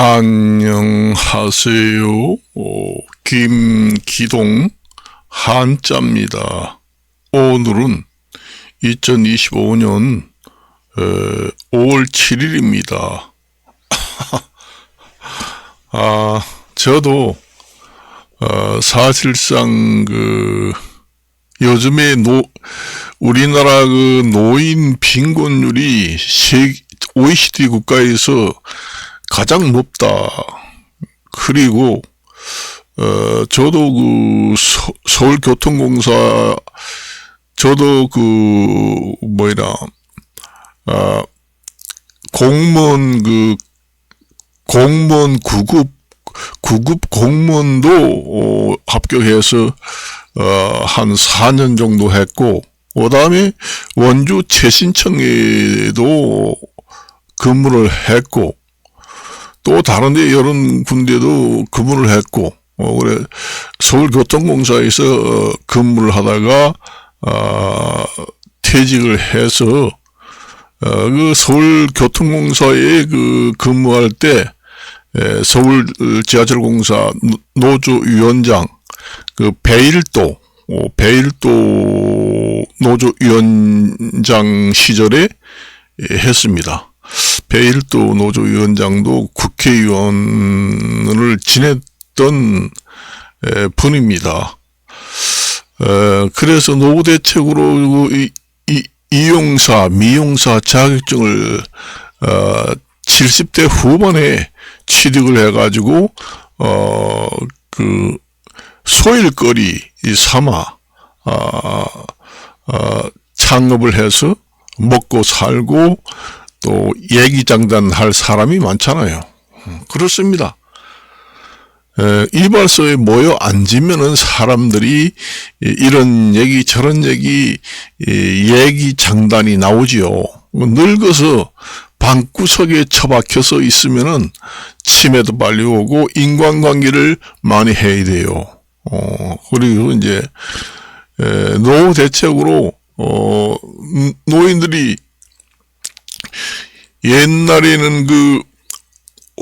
안녕하세요. 김기동 한자입니다. 오늘은 2025년 5월 7일입니다. 저도 사실상 요즘에 우리나라 노인 빈곤율이 OECD 국가에서 가장 높다. 그리고 저도 서울교통공사 저도 공무원 9급 공무원도 합격해서 한 4년 정도 했고, 그 다음에 원주 최신청에도 근무를 했고, 또 다른데 여러 군데도 근무를 했고, 그래 서울교통공사에서 근무를 하다가 퇴직을 해서 서울교통공사에 근무할 때 서울지하철공사 노조위원장 배일도 노조위원장 시절에 했습니다. 배일도 노조위원장도 국회의원을 지냈던 분입니다. 그래서 노후대책으로 이용사, 미용사 자격증을 70대 후반에 취득을 해가지고 소일거리 삼아 창업을 해서 먹고 살고 또 얘기장단할 사람이 많잖아요. 그렇습니다. 이발소에 모여 앉으면은 사람들이 이런 얘기 저런 얘기장단이 나오지요. 늙어서 방구석에 처박혀서 있으면은 치매도 빨리 오고 인간관계를 많이 해야 돼요. 그리고 이제 노후 대책으로 노인들이 옛날에는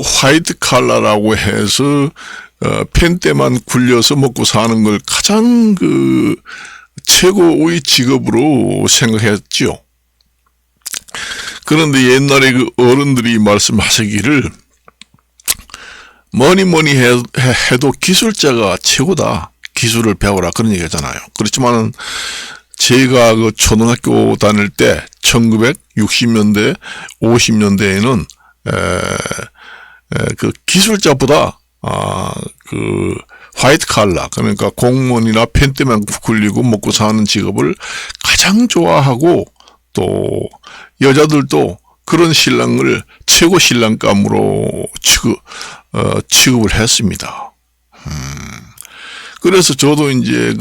화이트 칼라라고 해서 펜대만 굴려서 먹고 사는 걸 가장 최고의 직업으로 생각했죠. 그런데 옛날에 어른들이 말씀하시기를 뭐니 해도 기술자가 최고다. 기술을 배워라. 그런 얘기 하잖아요. 그렇지만은 제가 초등학교 다닐 때 1960년대 50년대에는 기술자보다 화이트 칼라, 그러니까 공무원이나 펜대만 굴리고 먹고 사는 직업을 가장 좋아하고, 또 여자들도 그런 신랑을 최고 신랑감으로 취급을 했습니다. 그래서 저도 이제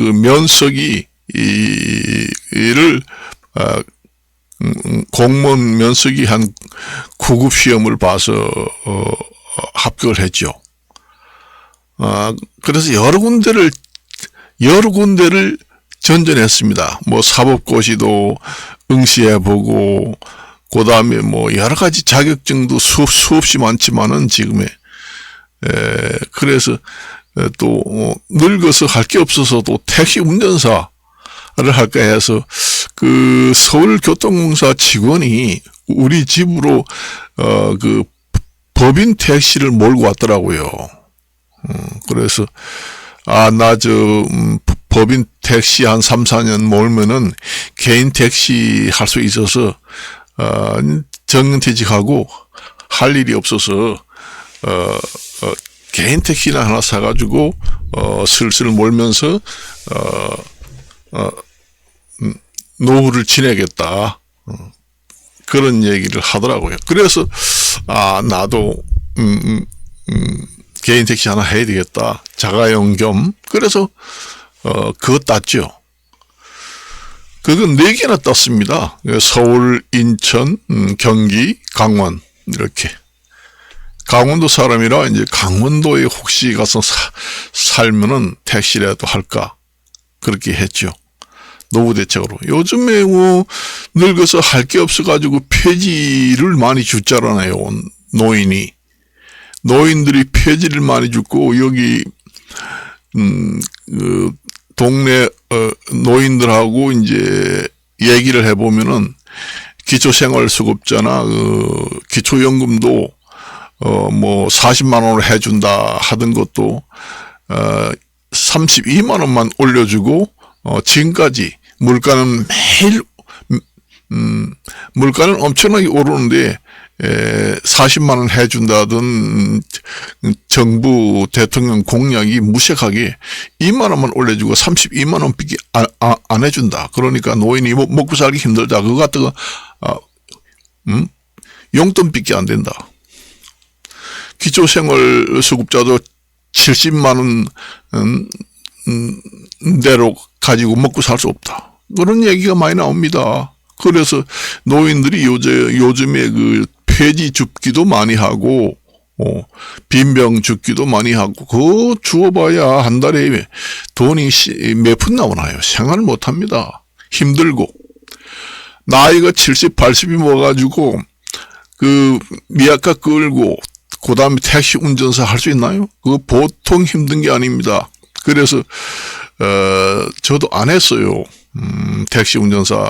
공무원 면석이 한 9급 시험을 봐서 합격을 했죠. 그래서 여러 군데를 전전했습니다. 사법고시도 응시해보고, 그 다음에 여러 가지 자격증도 수없이 많지만은 지금에, 그래서 또 늙어서 할 게 없어서 또 택시 운전사를 할까 해서 서울교통공사 직원이 우리 집으로 법인 택시를 몰고 왔더라고요. 그래서 법인 택시 한 3, 4년 몰면은 개인 택시 할 수 있어서 정년퇴직하고 할 일이 없어서 개인 택시나 하나 사가지고 슬슬 몰면서 노후를 지내겠다. 그런 얘기를 하더라고요. 그래서 나도 개인 택시 하나 해야 되겠다. 자가용 겸. 그래서 그거 땄죠. 그건 4개나 땄습니다. 서울, 인천, 경기, 강원 이렇게. 강원도 사람이라 이제 강원도에 혹시 가서 살면은 택시라도 할까 그렇게 했죠. 노후 대책으로. 요즘에 늙어서 할 게 없어가지고 폐지를 많이 줬잖아요. 노인들이 폐지를 많이 죽고, 여기, 동네, 노인들하고 이제 얘기를 해보면은, 기초생활수급자나, 기초연금도, 40만원을 해준다 하던 것도, 32만원만 올려주고, 지금까지 물가는 매일, 물가는 엄청나게 오르는데, 40만원 해준다던 정부 대통령 공약이 무색하게 2만원만 올려주고 32만원밖에 안 해준다. 그러니까 노인이 먹고 살기 힘들다. 그거 갖다가, 용돈밖에 안 된다. 기초생활수급자도 70만원, 대로 가지고 먹고 살 수 없다. 그런 얘기가 많이 나옵니다. 그래서 노인들이 요즘에 그 폐지 줍기도 많이 하고, 빈병 줍기도 많이 하고, 그거 주워봐야 한 달에 돈이 몇 푼 나오나요? 생활을 못 합니다. 힘들고. 나이가 70, 80이 먹어가지고, 미약가 끌고, 그 다음에 택시 운전사 할 수 있나요? 그거 보통 힘든 게 아닙니다. 그래서, 저도 안 했어요. 택시 운전사를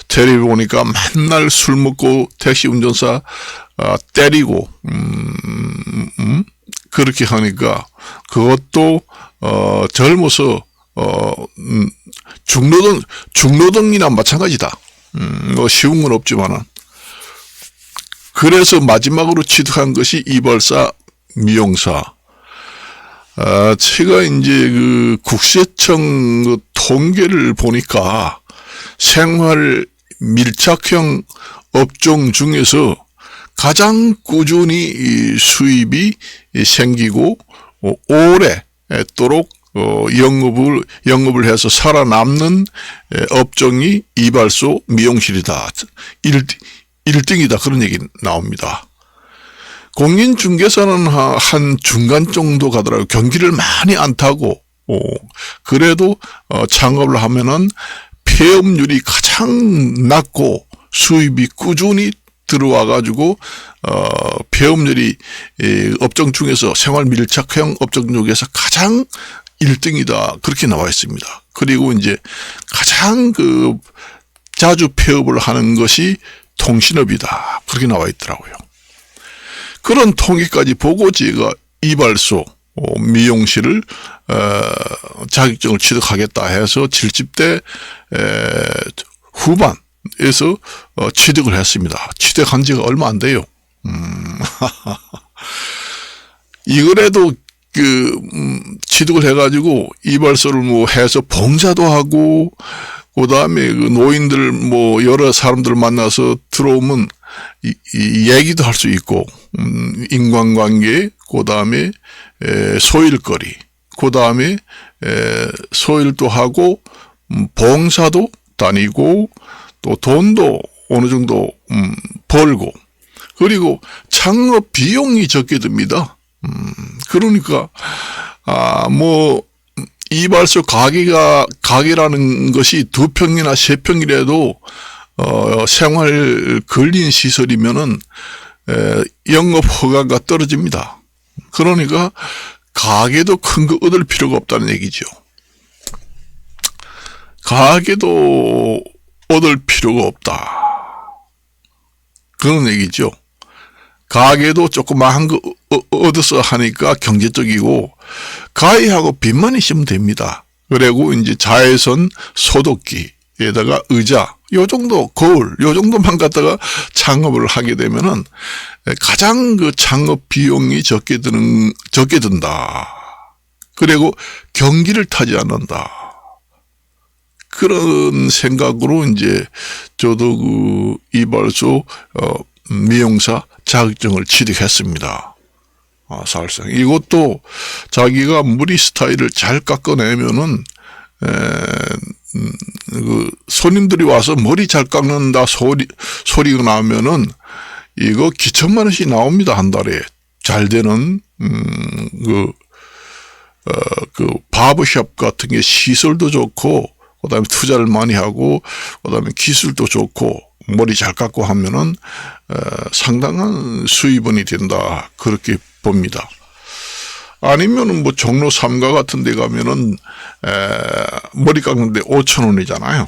텔레비 보니까 맨날 술 먹고 택시 운전사, 때리고, 그렇게 하니까 그것도, 젊어서, 중노동이나 마찬가지다. 쉬운 건 없지만은. 그래서 마지막으로 취득한 것이 이발사, 미용사. 제가 이제 국세청 통계를 보니까 생활 밀착형 업종 중에서 가장 꾸준히 수입이 생기고 오래도록 영업을 해서 살아남는 업종이 이발소, 미용실이다. 1등이다. 그런 얘기 나옵니다. 공인중개사는 한 중간 정도 가더라고요. 경기를 많이 안 타고, 그래도, 창업을 하면은 폐업률이 가장 낮고 수입이 꾸준히 들어와가지고, 폐업률이, 업종 중에서 생활 밀착형 업종 중에서 가장 1등이다. 그렇게 나와 있습니다. 그리고 이제 가장 자주 폐업을 하는 것이 통신업이다. 그렇게 나와 있더라고요. 그런 통계까지 보고 제가 이발소, 미용실을, 자격증을 취득하겠다 해서 70대, 후반에서, 취득을 했습니다. 취득한 지가 얼마 안 돼요. 이거라도, 취득을 해가지고, 이발소를 해서 봉사도 하고, 그 다음에 노인들, 여러 사람들 만나서 들어오면, 이 얘기도 할 수 있고, 인간관계, 그 다음에, 소일거리, 그 다음에, 소일도 하고, 봉사도 다니고, 또 돈도 어느 정도, 벌고, 그리고 창업 비용이 적게 듭니다. 그러니까, 이발소 가게라는 것이 2평이나 3평이라도, 생활 근린 시설이면은, 영업 허가가 떨어집니다. 그러니까, 가게도 큰 거 얻을 필요가 없다는 얘기죠. 가게도 얻을 필요가 없다. 그런 얘기죠. 가게도 조그마한 거 얻어서 하니까 경제적이고, 가위하고 빗만 있으면 됩니다. 그리고 이제 자외선 소독기에다가 의자, 요 정도, 거울, 요 정도만 갖다가 창업을 하게 되면은 가장 창업 비용이 적게 든다. 그리고 경기를 타지 않는다. 그런 생각으로 이제 저도 이발소, 미용사 자격증을 취득했습니다. 사실상. 이것도 자기가 머리 스타일을 잘 깎아내면은, 손님들이 와서 머리 잘 깎는다 소리가 나면은, 이거 기천만 원씩 나옵니다, 한 달에. 잘 되는, 바버샵 같은 게 시설도 좋고, 그다음에 투자를 많이 하고 그다음에 기술도 좋고 머리 잘 깎고 하면은 상당한 수입원이 된다 그렇게 봅니다. 아니면은 뭐 종로 3가 같은 데 가면은 머리 깎는데 5,000원이잖아요.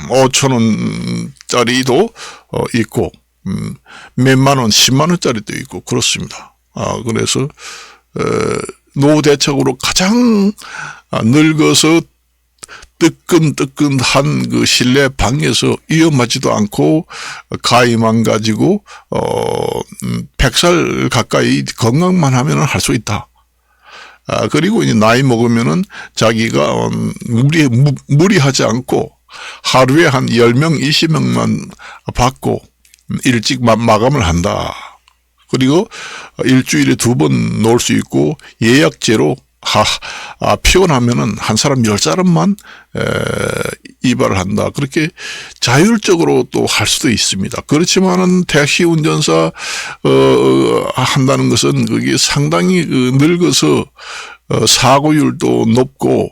5,000원짜리도 있고 몇만 원, 10만 원짜리도 있고 그렇습니다. 그래서 노후 대책으로 가장 늙어서 뜨끈뜨끈한 그 실내 방에서 위험하지도 않고 가위만 가지고 100살 가까이 건강만 하면 할 수 있다. 그리고 이제 나이 먹으면은 자기가 무리하지 않고 하루에 한 10명, 20명만 받고 일찍 마감을 한다. 그리고 일주일에 2번 놀 수 있고 예약제로 피곤하면은 한 사람 10사람만 이발을 한다. 그렇게 자율적으로 또 할 수도 있습니다. 그렇지만은 택시 운전사 한다는 것은 그게 상당히 늙어서 사고율도 높고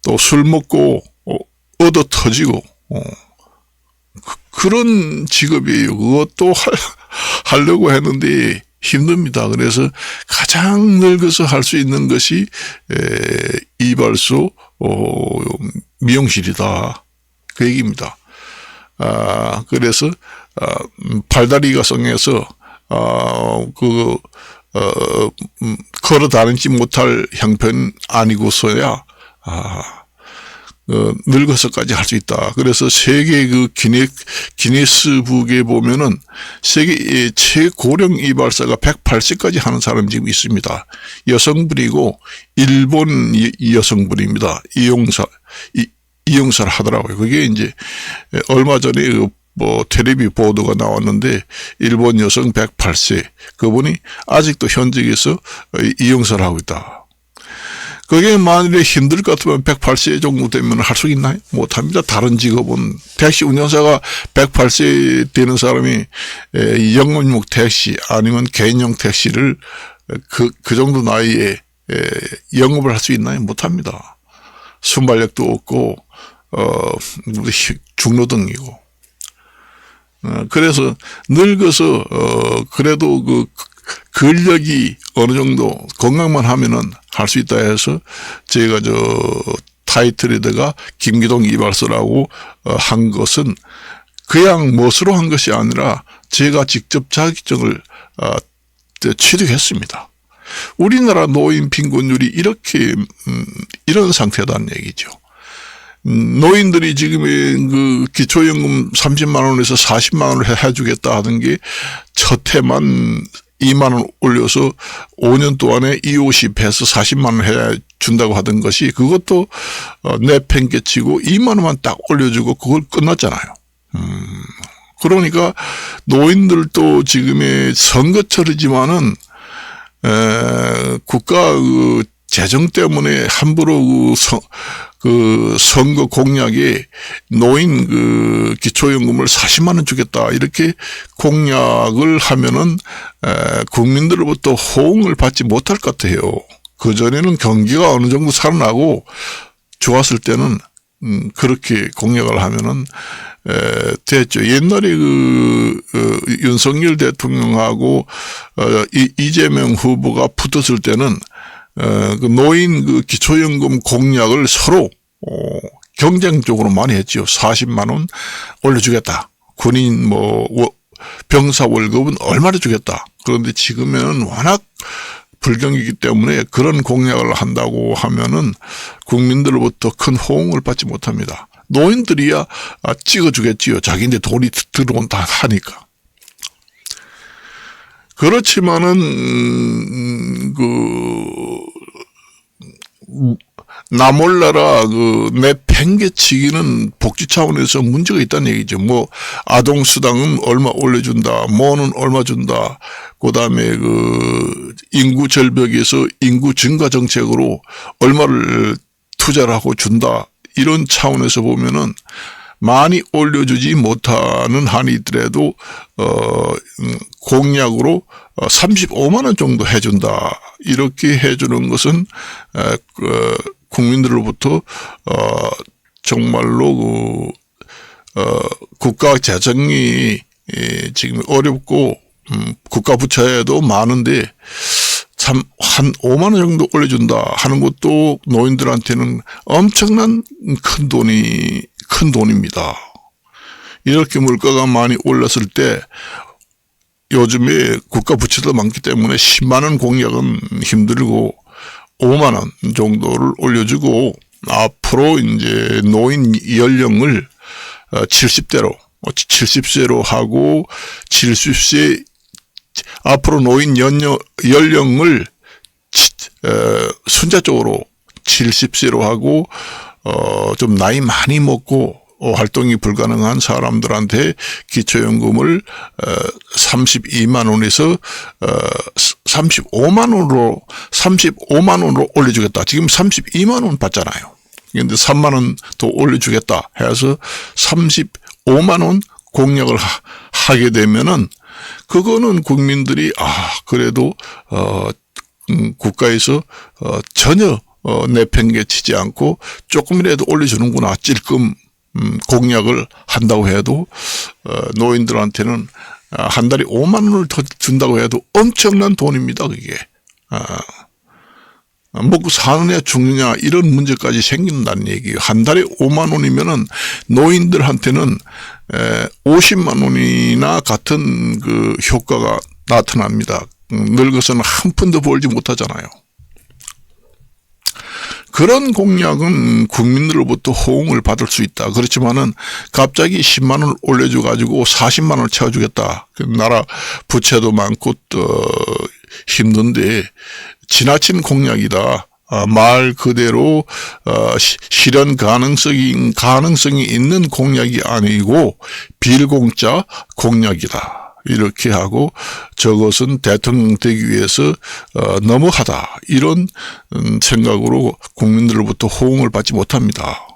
또 술 먹고 얻어 터지고 그런 직업이에요. 그것도 하려고 했는데 힘듭니다. 그래서 가장 늙어서 할 수 있는 것이 이발소 미용실이다. 그 얘기입니다. 그래서 팔다리가 성해서 걸어 다니지 못할 형편 아니고서야 늙어서까지 할 수 있다. 그래서 세계 그 기네스북에 보면은 세계 최고령 이발사가 108세까지 하는 사람이 지금 있습니다. 여성분이고 일본 여성분입니다. 이용사를 하더라고요. 그게 이제 얼마 전에 뭐 텔레비 보도가 나왔는데 일본 여성 108세 그분이 아직도 현직에서 이용사를 하고 있다. 그게 만일에 힘들 것 같으면 108세 정도 되면 할 수 있나요? 못합니다. 다른 직업은 택시 운전사가 108세 되는 사람이 영업용 택시 아니면 개인용 택시를 그 정도 나이에 영업을 할 수 있나요? 못합니다. 순발력도 없고 중노등이고 그래서 늙어서 그래도 그 근력이 어느 정도 건강만 하면은 할 수 있다 해서 제가 타이틀에다가 김기동 이발소라고 한 것은 그냥 멋으로 한 것이 아니라 제가 직접 자격증을 취득했습니다. 우리나라 노인 빈곤율이 이렇게 이런 상태다는 얘기죠. 노인들이 지금 그 기초연금 30만 원에서 40만 원을 해주겠다 하던 게 첫 해만 2만 원 올려서 5년 동안에 250해서 40만 원 해 준다고 하던 것이 그것도 내팽개치고 2만 원만 딱 올려주고 그걸 끝났잖아요. 그러니까 노인들도 지금의 선거철이지만은 국가 그 재정 때문에 함부로 그 선거 공약에 노인 그 기초연금을 40만 원 주겠다 이렇게 공약을 하면은 국민들로부터 호응을 받지 못할 것 같아요. 그전에는 경기가 어느 정도 살아나고 좋았을 때는 그렇게 공약을 하면은 됐죠. 옛날에 윤석열 대통령하고 이재명 후보가 붙었을 때는 그 노인 그 기초연금 공약을 서로 경쟁적으로 많이 했죠. 40만 원 올려주겠다. 군인 병사 월급은 얼마나 주겠다. 그런데 지금은 워낙 불경기이기 때문에 그런 공약을 한다고 하면은 국민들로부터 큰 호응을 받지 못합니다. 노인들이야 찍어주겠지요. 자기인데 돈이 들어온다 하니까. 그렇지만은 나 몰라라 내팽개치기는 복지 차원에서 문제가 있다는 얘기죠. 아동수당은 얼마 올려준다, 뭐는 얼마 준다, 그 다음에 인구 절벽에서 인구 증가 정책으로 얼마를 투자를 하고 준다, 이런 차원에서 보면은 많이 올려주지 못하는 한이 있더라도 공약으로 35만 원 정도 해준다. 이렇게 해주는 것은 국민들로부터 정말로 국가 재정이 지금 어렵고 국가 부채도 많은데 참 한 5만 원 정도 올려준다 하는 것도 노인들한테는 엄청난 큰 돈입니다. 이렇게 물가가 많이 올랐을 때 요즘에 국가 부채도 많기 때문에 10만 원 공약은 힘들고 5만 원 정도를 올려주고 앞으로 이제 노인 연령을 70세로 하고 70세 앞으로 노인 연령을 순차적으로 70세로 하고 좀 나이 많이 먹고 활동이 불가능한 사람들한테 기초연금을 32만 원에서 35만 원으로 올려주겠다. 지금 32만 원 받잖아요. 그런데 3만 원 더 올려주겠다 해서 35만 원 공약을 하게 되면은 그거는 국민들이 그래도 국가에서 전혀 내팽개치지 않고 조금이라도 올려주는구나 찔끔 공약을 한다고 해도 노인들한테는 한 달에 5만 원을 더 준다고 해도 엄청난 돈입니다. 그게 먹고 사느냐 죽느냐 이런 문제까지 생긴다는 얘기예요. 한 달에 5만 원이면은 노인들한테는 50만 원이나 같은 그 효과가 나타납니다. 늙어서는 한 푼도 벌지 못하잖아요. 그런 공약은 국민들로부터 호응을 받을 수 있다. 그렇지만은 갑자기 10만 원을 올려줘가지고 40만 원을 채워주겠다. 나라 부채도 많고 또 힘든데 지나친 공약이다. 말 그대로 실현 가능성이 있는 공약이 아니고 빌공짜 공약이다. 이렇게 하고 저것은 대통령 되기 위해서 너무하다. 이런 생각으로 국민들로부터 호응을 받지 못합니다.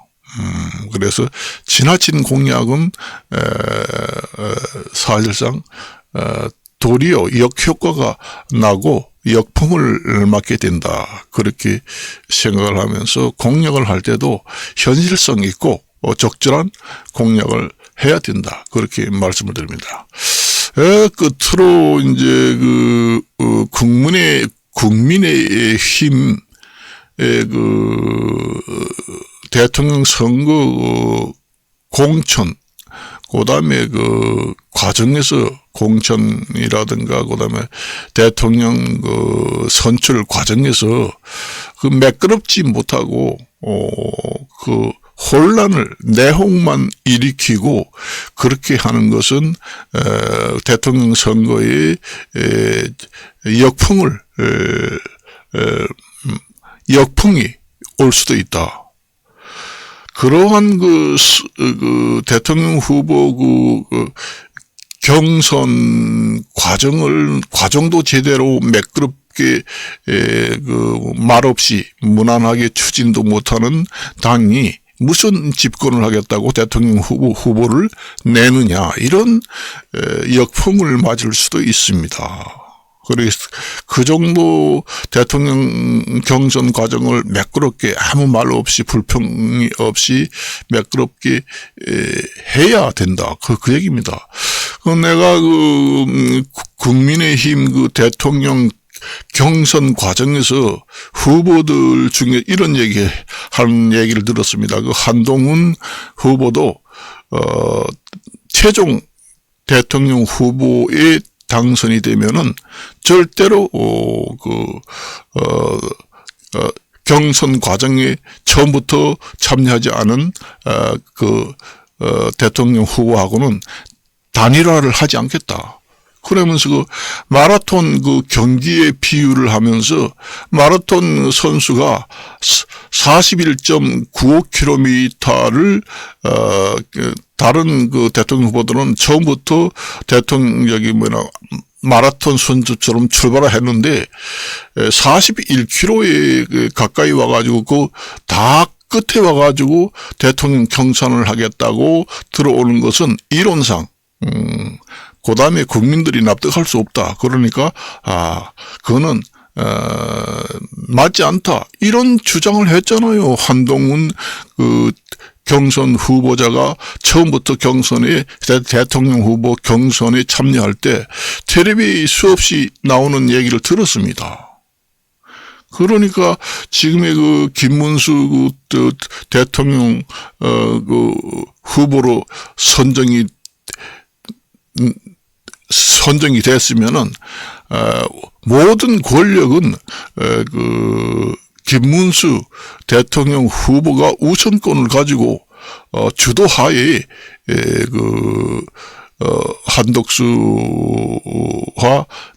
그래서 지나친 공약은 사실상 도리어 역효과가 나고 역풍을 맞게 된다. 그렇게 생각을 하면서 공약을 할 때도 현실성 있고 적절한 공약을 해야 된다. 그렇게 말씀을 드립니다. 끝으로 이제 국민의힘의 대통령 선거 공천, 그 다음에 과정에서 공천이라든가, 그 다음에 대통령 선출 과정에서 매끄럽지 못하고, 혼란을, 내홍만 일으키고, 그렇게 하는 것은, 대통령 선거에, 역풍이 올 수도 있다. 그러한 대통령 후보 경선 과정도 제대로 매끄럽게 말없이 무난하게 추진도 못하는 당이 무슨 집권을 하겠다고 대통령 후보를 내느냐, 이런 역풍을 맞을 수도 있습니다. 그래서 그 정도 대통령 경선 과정을 매끄럽게 아무 말 없이 불평이 없이 매끄럽게 해야 된다. 그 얘기입니다. 내가 국민의힘 대통령 경선 과정에서 후보들 중에 이런 하는 얘기를 들었습니다. 한동훈 후보도 최종 대통령 후보의 당선이 되면은 절대로 경선 과정에 처음부터 참여하지 않은 대통령 후보하고는 단일화를 하지 않겠다. 그러면서 마라톤 경기의 비유를 하면서 마라톤 선수가 41.95km를 다른 대통령 후보들은 처음부터 마라톤 선수처럼 출발을 했는데 41km에 가까이 와가지고 다 끝에 와가지고 대통령 경선을 하겠다고 들어오는 것은 이론상 그 다음에 국민들이 납득할 수 없다. 그러니까 그거는 맞지 않다. 이런 주장을 했잖아요. 한동훈 경선 후보자가 처음부터 경선에 대통령 후보 경선에 참여할 때 텔레비 수없이 나오는 얘기를 들었습니다. 그러니까 지금의 그 김문수 그 대통령 그 후보로 선정이 됐으면은 모든 권력은 그 김문수 대통령 후보가 우선권을 가지고 주도하에 그 한덕수와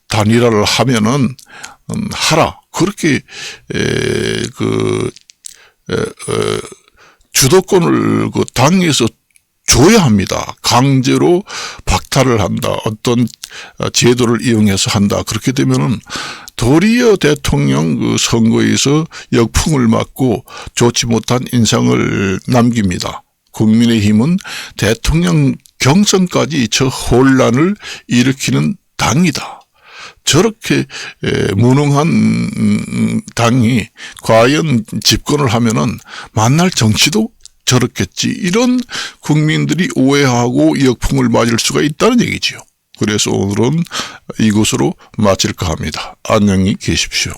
단일화를 하면은 하라 그렇게 주도권을 그 당에서 줘야 합니다. 강제로 박탈을 한다. 어떤 제도를 이용해서 한다. 그렇게 되면은 도리어 대통령 그 선거에서 역풍을 맞고 좋지 못한 인상을 남깁니다. 국민의힘은 대통령 경선까지 저 혼란을 일으키는 당이다. 저렇게 무능한 당이 과연 집권을 하면은 만날 정치도 저렇겠지. 이런 국민들이 오해하고 역풍을 맞을 수가 있다는 얘기지요. 그래서 오늘은 이것으로 마칠까 합니다. 안녕히 계십시오.